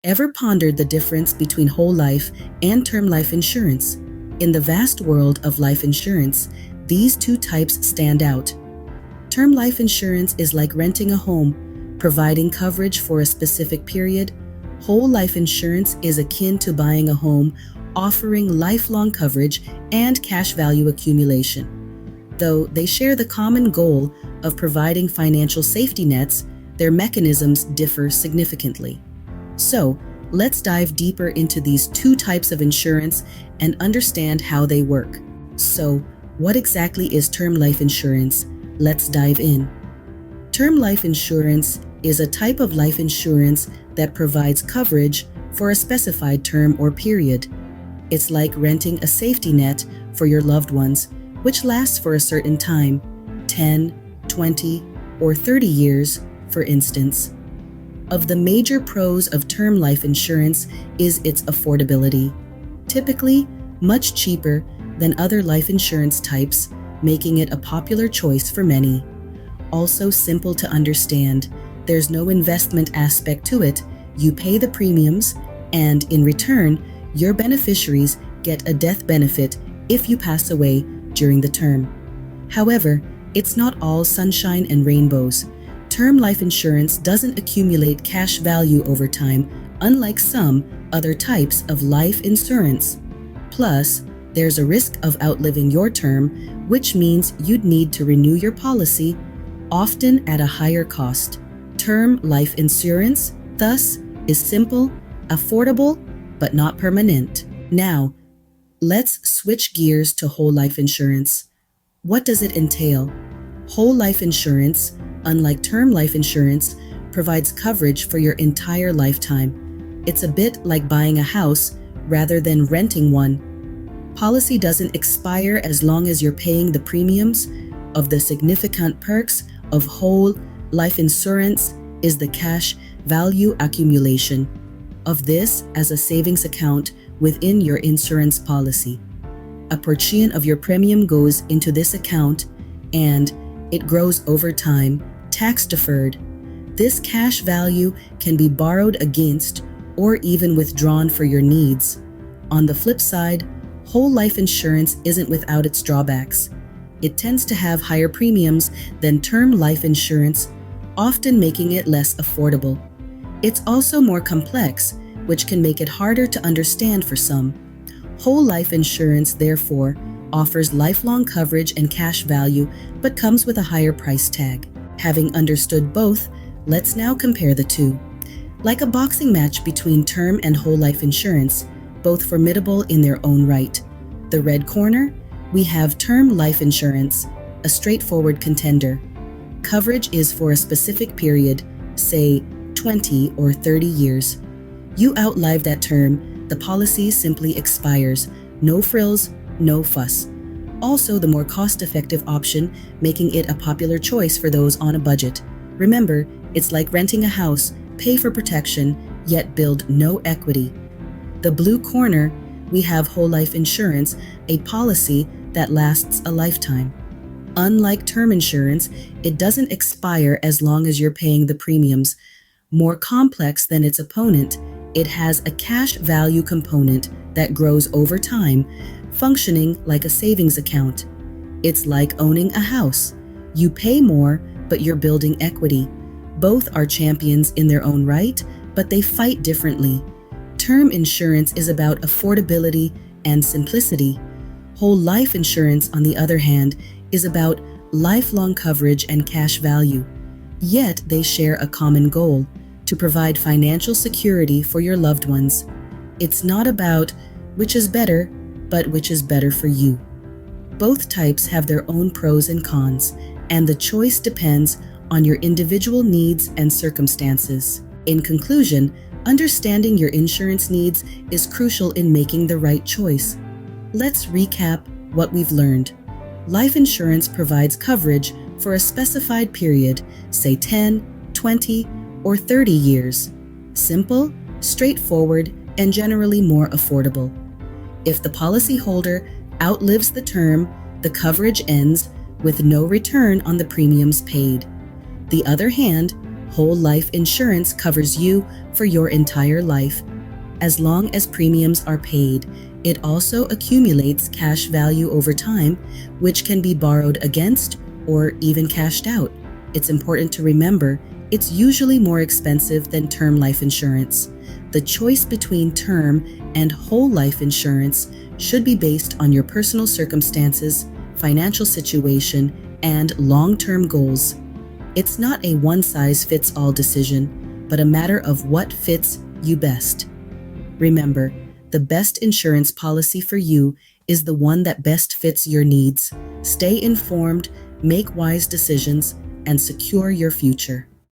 Ever pondered the difference between whole life and term life insurance? In the vast world of life insurance, these two types stand out. Term life insurance is like renting a home, providing coverage for a specific period. Whole life insurance is akin to buying a home, offering lifelong coverage and cash value accumulation. Though they share the common goal of providing financial safety nets, their mechanisms differ significantly. So, let's dive deeper into these two types of insurance and understand how they work. So, what exactly is term life insurance? Let's dive in. Term life insurance is a type of life insurance that provides coverage for a specified term or period. It's like renting a safety net for your loved ones, which lasts for a certain time, 10, 20, or 30 years, for instance. Of the major pros of term life insurance is its affordability, typically much cheaper than other life insurance types, making it a popular choice for many. Also simple to understand, there's no investment aspect to it. You pay the premiums, and in return, your beneficiaries get a death benefit if you pass away during the term. However, it's not all sunshine and rainbows. Term life insurance doesn't accumulate cash value over time, unlike some other types of life insurance. Plus, there's a risk of outliving your term, which means you'd need to renew your policy, often at a higher cost. Term life insurance, thus, is simple, affordable, but not permanent. Now, let's switch gears to whole life insurance. What does it entail? Whole life insurance, unlike term life insurance, provides coverage for your entire lifetime. It's a bit like buying a house rather than renting one. Policy doesn't expire as long as you're paying the premiums. Of the significant perks of whole life insurance is the cash value accumulation of this as a savings account within your insurance policy. A portion of your premium goes into this account and it grows over time, tax deferred. This cash value can be borrowed against or even withdrawn for your needs. On the flip side, whole life insurance isn't without its drawbacks. It tends to have higher premiums than term life insurance, often making it less affordable. It's also more complex, which can make it harder to understand for some. Whole life insurance, therefore, offers lifelong coverage and cash value, but comes with a higher price tag. Having understood both, let's now compare the two. Like a boxing match between term and whole life insurance, both formidable in their own right. The red corner, we have term life insurance, a straightforward contender. Coverage is for a specific period, say 20 or 30 years. You outlive that term, the policy simply expires. No frills, no fuss. Also the more cost-effective option, making it a popular choice for those on a budget. Remember, it's like renting a house, pay for protection, yet build no equity. The blue corner, we have whole life insurance, a policy that lasts a lifetime. Unlike term insurance, it doesn't expire as long as you're paying the premiums. More complex than its opponent, it has a cash value component that grows over time, functioning like a savings account. It's like owning a house. You pay more, but you're building equity. Both are champions in their own right, but they fight differently. Term insurance is about affordability and simplicity. Whole life insurance, on the other hand, is about lifelong coverage and cash value. Yet they share a common goal: to provide financial security for your loved ones. It's not about which is better, but which is better for you. Both types have their own pros and cons, and the choice depends on your individual needs and circumstances. In conclusion, understanding your insurance needs is crucial in making the right choice. Let's recap what we've learned. Life insurance provides coverage for a specified period, say 10, 20, or 30 years. Simple, straightforward, and generally more affordable. If the policyholder outlives the term, the coverage ends with no return on the premiums paid. The other hand, Whole life insurance covers you for your entire life. As long as premiums are paid, it also accumulates cash value over time, which can be borrowed against or even cashed out. It's important to remember it's usually more expensive than term life insurance. The choice between term and whole life insurance should be based on your personal circumstances, financial situation, and long-term goals. It's not a one-size-fits-all decision, but a matter of what fits you best. Remember, the best insurance policy for you is the one that best fits your needs. Stay informed, make wise decisions, and secure your future.